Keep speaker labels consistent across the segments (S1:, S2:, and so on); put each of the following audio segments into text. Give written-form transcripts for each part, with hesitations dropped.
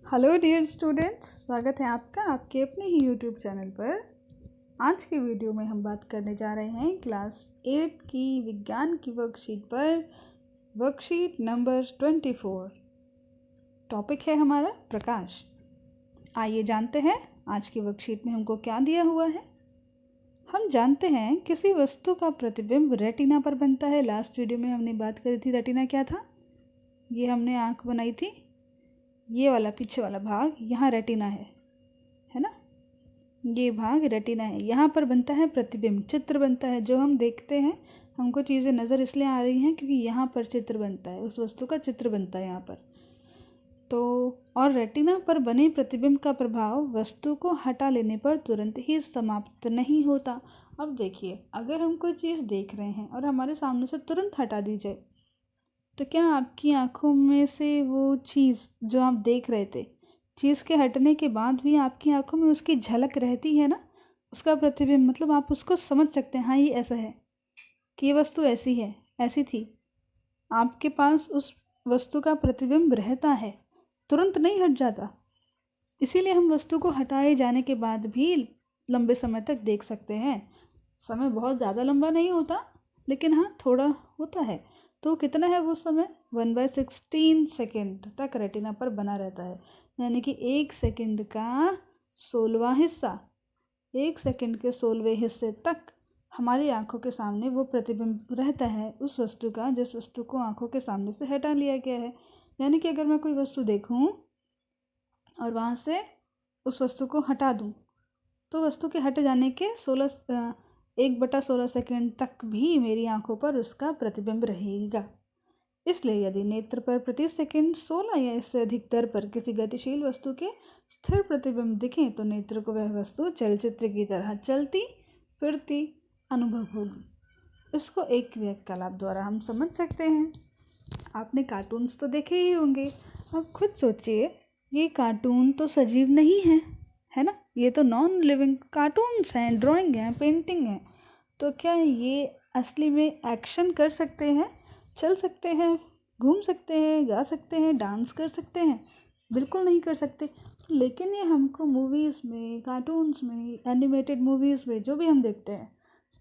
S1: Hello dear students, स्वागत है आपका आपके अपने ही यूट्यूब चैनल पर। आज के वीडियो में हम बात करने जा रहे हैं क्लास 8 की विज्ञान की वर्कशीट पर। Worksheet number 24। टॉपिक है हमारा प्रकाश। आइए जानते हैं आज की वर्कशीट में हमको क्या दिया हुआ है। हम जानते हैं किसी वस्तु का प्रतिबिंब रेटिना पर बनता है। लास्ट वीडियो में हमने बात करी थी रेटिना क्या था। ये हमने आँख बनाई थी, ये वाला पीछे वाला भाग यहाँ रेटिना है ना। ये भाग रेटिना है, यहाँ पर बनता है प्रतिबिंब, चित्र बनता है। जो हम देखते हैं हमको चीज़ें नज़र इसलिए आ रही हैं क्योंकि यहाँ पर चित्र बनता है, उस वस्तु का चित्र बनता है यहाँ पर। तो और रेटिना पर बने प्रतिबिंब का प्रभाव वस्तु को हटा लेने पर तुरंत ही समाप्त नहीं होता। अब देखिए, अगर हम कोई चीज़ देख रहे हैं और हमारे सामने से तुरंत हटा दी जाए तो क्या आपकी आँखों में से वो चीज़ जो आप देख रहे थे, चीज़ के हटने के बाद भी आपकी आँखों में उसकी झलक रहती है ना, उसका प्रतिबिंब। मतलब आप उसको समझ सकते हैं, हाँ ये ऐसा है कि ये वस्तु ऐसी है, ऐसी थी। आपके पास उस वस्तु का प्रतिबिंब रहता है, तुरंत नहीं हट जाता। इसीलिए हम वस्तु को हटाए जाने के बाद भी लंबे समय तक देख सकते हैं। समय बहुत ज़्यादा लंबा नहीं होता, लेकिन हाँ थोड़ा होता है। तो कितना है वो समय? 1/16 सेकेंड तक रेटिना पर बना रहता है, यानी कि 1 सेकेंड का 16वां हिस्सा, 1 सेकेंड के 16वें हिस्से तक हमारी आंखों के सामने वो प्रतिबिंब रहता है उस वस्तु का, जिस वस्तु को आंखों के सामने से हटा लिया गया है। यानी कि अगर मैं कोई वस्तु देखूं और वहाँ से उस वस्तु को हटा दूं तो वस्तु के हट जाने के 1/16 सेकेंड तक भी मेरी आंखों पर उसका प्रतिबिंब रहेगा। इसलिए यदि नेत्र पर प्रति सेकंड 16 या इससे अधिक दर पर किसी गतिशील वस्तु के स्थिर प्रतिबिंब दिखें तो नेत्र को वह वस्तु चलचित्र की तरह चलती फिरती अनुभव होगी। इसको एक क्रियाकलाप द्वारा हम समझ सकते हैं। आपने कार्टून्स तो देखे ही होंगे। अब खुद सोचिए, ये कार्टून तो सजीव नहीं है ना, ये तो नॉन लिविंग कार्टून्स हैं, ड्राइंग हैं, पेंटिंग हैं। तो क्या ये असली में एक्शन कर सकते हैं, चल सकते हैं, घूम सकते हैं, गा सकते हैं, डांस कर सकते हैं? बिल्कुल नहीं कर सकते। लेकिन ये हमको मूवीज़ में, कार्टून्स में, एनिमेटेड मूवीज़ में जो भी हम देखते हैं,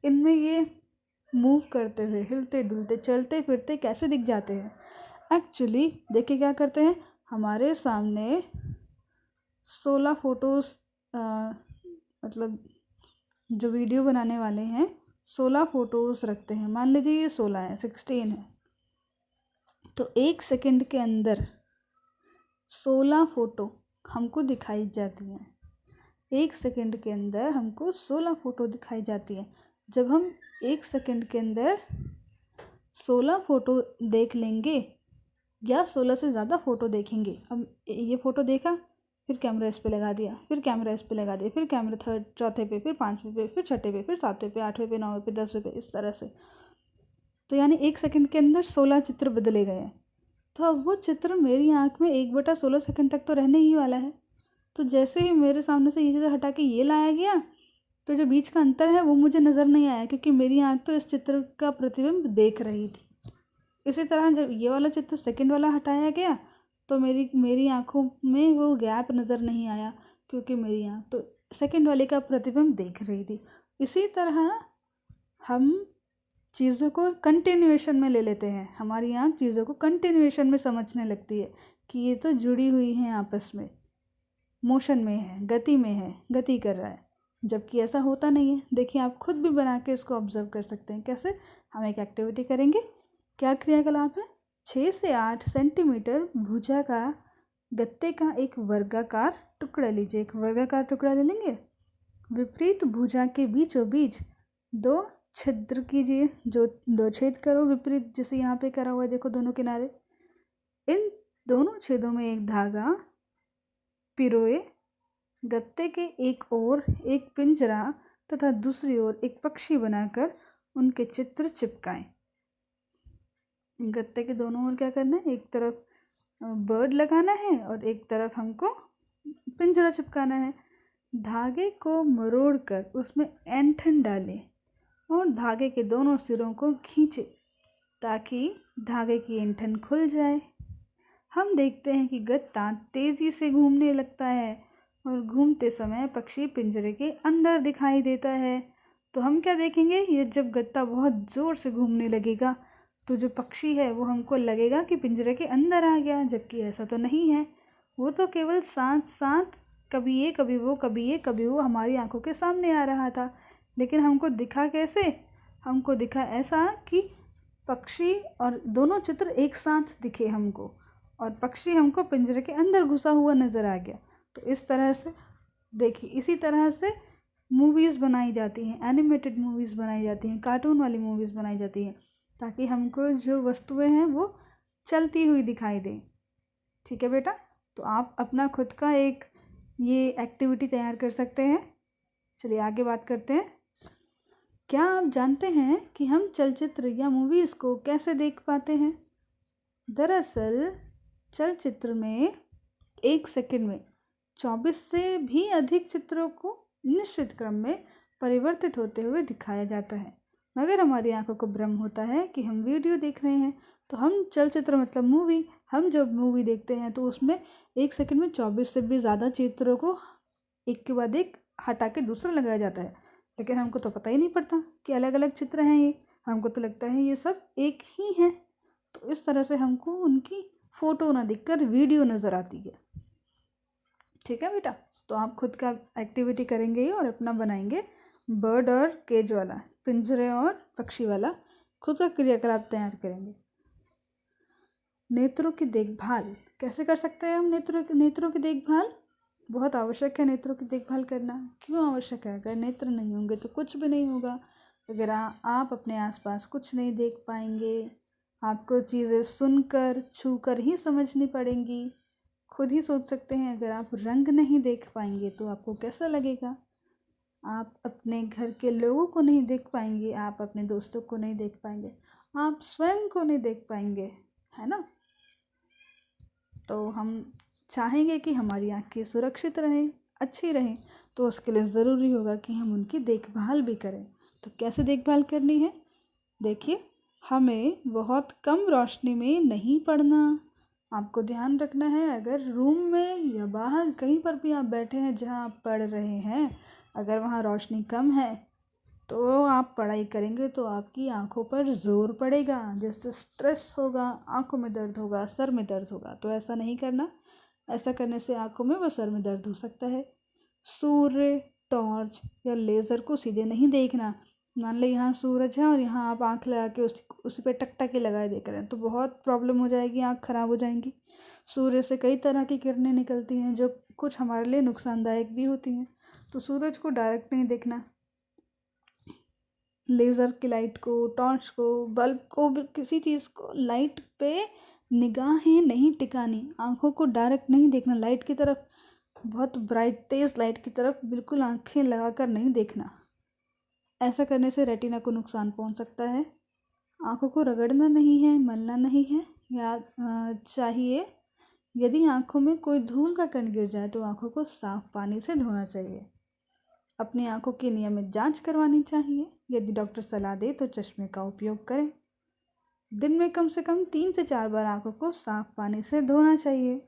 S1: इनमें ये मूव करते हुए, हिलते डुलते, चलते फिरते कैसे दिख जाते हैं। एक्चुअली देखिए क्या करते हैं, हमारे सामने 16 फ़ोटोज़, मतलब जो वीडियो बनाने वाले हैं 16 फ़ोटोज़ रखते हैं। मान लीजिए ये 16 है, 16 है, तो 1 सेकंड के अंदर 16 फ़ोटो हमको दिखाई जाती हैं। 1 सेकंड के अंदर हमको 16 फ़ोटो दिखाई जाती है। जब हम 1 सेकंड के अंदर 16 फ़ोटो देख लेंगे या 16 से ज़्यादा फ़ोटो देखेंगे, अब ये फ़ोटो देखा, फिर कैमरा इस पे लगा दिया, फिर कैमरा इस पे लगा दिया, फिर कैमरा चौथे पे, फिर 5वें पे, फिर 6ठे पे, फिर 7वें पे, 8वें पे, 9वें पे, 10वें पे, इस तरह से। तो यानी 1 सेकंड के अंदर 16 चित्र बदले गए हैं। तो अब वो चित्र मेरी आँख में 1/16 सेकंड तक तो रहने ही वाला है। तो जैसे ही मेरे सामने से ये चित्र हटा के ये लाया गया, तो जो बीच का अंतर है वो मुझे नज़र नहीं आया, क्योंकि मेरी आँख तो इस चित्र का प्रतिबिंब देख रही थी। इसी तरह जब ये वाला चित्र सेकंड वाला हटाया गया तो मेरी आँखों में वो गैप नज़र नहीं आया, क्योंकि मेरी आँख तो सेकंड वाले का प्रतिबिंब देख रही थी। इसी तरह हम चीज़ों को कंटिन्यूएशन में ले लेते हैं। हमारी आँख चीज़ों को कंटिन्यूएशन में समझने लगती है कि ये तो जुड़ी हुई हैं आपस में, मोशन में है, गति में है, गति कर रहा है, जबकि ऐसा होता नहीं है। देखिए, आप खुद भी बना के इसको ऑब्जर्व कर सकते हैं। कैसे? हम एक एक्टिविटी करेंगे। क्या क्रियाकलाप है? 6 से 8 सेंटीमीटर भुजा का गत्ते का एक वर्गाकार टुकड़ा लीजिए। एक वर्गाकार टुकड़ा ले लेंगे। विपरीत भुजा के बीचों बीच 2 छिद्र कीजिए। जो 2 छेद करो विपरीत, जैसे यहाँ पे करा हुआ है, देखो दोनों किनारे। इन दोनों छेदों में एक धागा पिरोए गत्ते के एक ओर एक पिंजरा तथा दूसरी ओर एक पक्षी बनाकर उनके चित्र चिपकाएं। गत्ते के दोनों ओर क्या करना है? एक तरफ बर्ड लगाना है और एक तरफ हमको पिंजरा चिपकाना है। धागे को मरोड़कर उसमें ऐंठन डालें और धागे के दोनों सिरों को खींचे ताकि धागे की ऐंठन खुल जाए। हम देखते हैं कि गत्ता तेजी से घूमने लगता है और घूमते समय पक्षी पिंजरे के अंदर दिखाई देता है। तो हम क्या देखेंगे, ये जब गत्ता बहुत ज़ोर से घूमने लगेगा तो जो पक्षी है वो हमको लगेगा कि पिंजरे के अंदर आ गया, जबकि ऐसा तो नहीं है। वो तो केवल साथ साथ कभी ये कभी वो, कभी ये कभी वो हमारी आंखों के सामने आ रहा था। लेकिन हमको दिखा कैसे, हमको दिखा ऐसा कि पक्षी और दोनों चित्र एक साथ दिखे हमको, और पक्षी हमको पिंजरे के अंदर घुसा हुआ नज़र आ गया। तो इस तरह से देखिए, इसी तरह से मूवीज़ बनाई जाती हैं, एनिमेटेड मूवीज़ बनाई जाती हैं, कार्टून वाली मूवीज़ बनाई जाती हैं, ताकि हमको जो वस्तुएं हैं वो चलती हुई दिखाई दें। ठीक है बेटा, तो आप अपना खुद का एक ये एक्टिविटी तैयार कर सकते हैं। चलिए आगे बात करते हैं। क्या आप जानते हैं कि हम चलचित्र या मूवीज़ को कैसे देख पाते हैं? दरअसल चलचित्र में 1 सेकंड में 24 से भी अधिक चित्रों को निश्चित क्रम में परिवर्तित होते हुए दिखाया जाता है, मगर हमारी आंखों को भ्रम होता है कि हम वीडियो देख रहे हैं। तो हम चलचित्र मतलब मूवी, हम जब मूवी देखते हैं तो उसमें 1 सेकंड में 24 से भी ज़्यादा चित्रों को एक के बाद एक हटा के दूसरा लगाया जाता है, लेकिन हमको तो पता ही नहीं पड़ता कि अलग अलग चित्र हैं ये, हमको तो लगता है ये सब एक ही हैं। तो इस तरह से हमको उनकी फ़ोटो ना दिखकर वीडियो नज़र आती है। ठीक है बेटा, तो आप खुद का एक्टिविटी करेंगे ही और अपना बनाएंगे बर्ड और केज वाला, पिंजरे और पक्षी वाला खुद का क्रियाकलाप तैयार करेंगे। नेत्रों की देखभाल कैसे कर सकते हैं हम? नेत्रों की देखभाल बहुत आवश्यक है। नेत्रों की देखभाल करना क्यों आवश्यक है? अगर नेत्र नहीं होंगे तो कुछ भी नहीं होगा। अगर आप अपने आसपास कुछ नहीं देख पाएंगे, आपको चीज़ें सुनकर छूकर ही समझनी पड़ेंगी। खुद ही सोच सकते हैं, अगर आप रंग नहीं देख पाएंगे तो आपको कैसा लगेगा? आप अपने घर के लोगों को नहीं देख पाएंगे, आप अपने दोस्तों को नहीं देख पाएंगे, आप स्वयं को नहीं देख पाएंगे, है ना? तो हम चाहेंगे कि हमारी आँखें सुरक्षित रहें, अच्छी रहें, तो उसके लिए ज़रूरी होगा कि हम उनकी देखभाल भी करें। तो कैसे देखभाल करनी है? देखिए, हमें बहुत कम रोशनी में नहीं पढ़ना। आपको ध्यान रखना है, अगर रूम में या बाहर कहीं पर भी आप बैठे हैं जहां आप पढ़ रहे हैं, अगर वहां रोशनी कम है तो आप पढ़ाई करेंगे तो आपकी आंखों पर ज़ोर पड़ेगा, जिससे स्ट्रेस होगा, आंखों में दर्द होगा, सर में दर्द होगा। तो ऐसा नहीं करना। ऐसा करने से आंखों में व सर में दर्द हो सकता है। सूर्य, टॉर्च या लेज़र को सीधे नहीं देखना। मान लो यहाँ सूरज है और यहाँ आप आँख लगा के उसी पे टकटकी लगाए देख रहे हैं, तो बहुत प्रॉब्लम हो जाएगी, आँख खराब हो जाएंगी। सूर्य से कई तरह की किरणें निकलती हैं जो कुछ हमारे लिए नुकसानदायक भी होती हैं, तो सूरज को डायरेक्ट नहीं देखना। लेज़र की लाइट को, टॉर्च को, बल्ब को, किसी चीज़ को लाइट पे निगाहें नहीं टिकानी। आँखों को डायरेक्ट नहीं देखना लाइट की तरफ, बहुत ब्राइट तेज़ लाइट की तरफ बिल्कुल आँखें लगाकर नहीं देखना। ऐसा करने से रेटिना को नुकसान पहुंच सकता है। आँखों को रगड़ना नहीं है, मलना नहीं है, या चाहिए यदि आँखों में कोई धूल का कण गिर जाए तो आँखों को साफ पानी से धोना चाहिए। अपनी आँखों की नियमित जांच करवानी चाहिए। यदि डॉक्टर सलाह दे तो चश्मे का उपयोग करें। दिन में कम से कम 3 से 4 बार आँखों को साफ पानी से धोना चाहिए।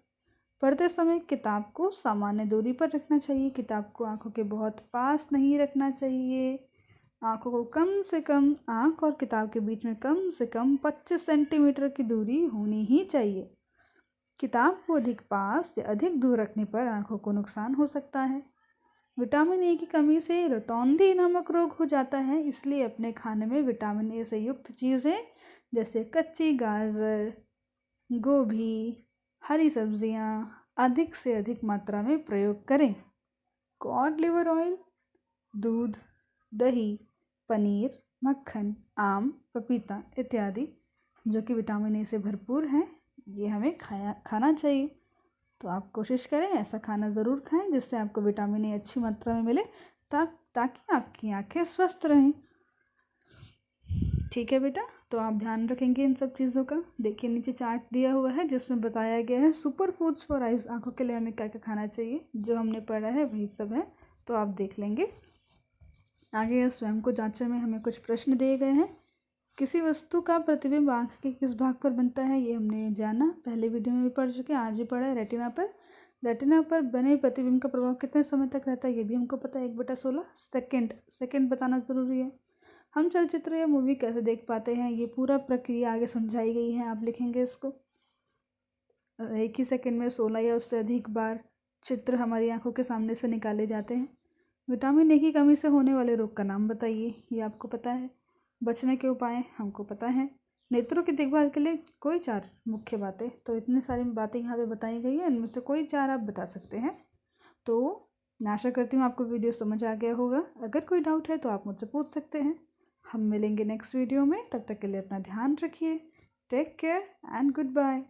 S1: पढ़ते समय किताब को सामान्य दूरी पर रखना चाहिए। किताब को आँखों के बहुत पास नहीं रखना चाहिए। आँखों को कम से कम, आँख और किताब के बीच में कम से कम 25 सेंटीमीटर की दूरी होनी ही चाहिए। किताब को अधिक पास या अधिक दूर रखने पर आँखों को नुकसान हो सकता है। विटामिन ए की कमी से रतौंधी नामक रोग हो जाता है, इसलिए अपने खाने में विटामिन ए से युक्त चीज़ें जैसे कच्ची गाजर, गोभी, हरी सब्जियां अधिक से अधिक मात्रा में प्रयोग करें। कॉड लिवर ऑयल, दूध, दही, पनीर, मक्खन, आम, पपीता इत्यादि जो कि विटामिन ए से भरपूर हैं, ये हमें खाना चाहिए। तो आप कोशिश करें, ऐसा खाना ज़रूर खाएं जिससे आपको विटामिन ए अच्छी मात्रा में मिले, ताकि आपकी आंखें स्वस्थ रहें। ठीक है बेटा, तो आप ध्यान रखेंगे इन सब चीज़ों का। देखिए नीचे चार्ट दिया हुआ है जिसमें बताया गया है सुपर फूड्स फॉर आइज, आँखों के लिए हमें क्या क्या खाना चाहिए। जो हमने पढ़ा है वही सब है, तो आप देख लेंगे। आगे स्वयं को जांचने में हमें कुछ प्रश्न दिए गए हैं। किसी वस्तु का प्रतिबिंब आँख के किस भाग पर बनता है, ये हमने जाना, पहले वीडियो में भी पढ़ चुके हैं, आज भी पढ़ा है, रेटिना पर। रेटिना पर बने प्रतिबिंब का प्रभाव कितने समय तक रहता है, ये भी हमको पता है, 1/16 सेकेंड। सेकेंड बताना ज़रूरी है। हम चलचित्र या मूवी कैसे देख पाते हैं, ये पूरा प्रक्रिया आगे समझाई गई है, आप लिखेंगे इसको। एक ही सेकंड में 16 या उससे अधिक बार चित्र हमारी आंखों के सामने से निकाले जाते हैं। विटामिन ए की कमी से होने वाले रोग का नाम बताइए, ये आपको पता है। बचने के उपाय हमको पता है। नेत्रों की देखभाल के लिए कोई 4 मुख्य बातें, तो इतनी सारी बातें यहाँ पे बताई गई है, इनमें से कोई 4 आप बता सकते हैं। तो मैं आशा करती हूँ आपको वीडियो समझ आ गया होगा। अगर कोई डाउट है तो आप मुझसे पूछ सकते हैं। हम मिलेंगे नेक्स्ट वीडियो में, तब तक के लिए अपना ध्यान रखिए। Take care and good bye.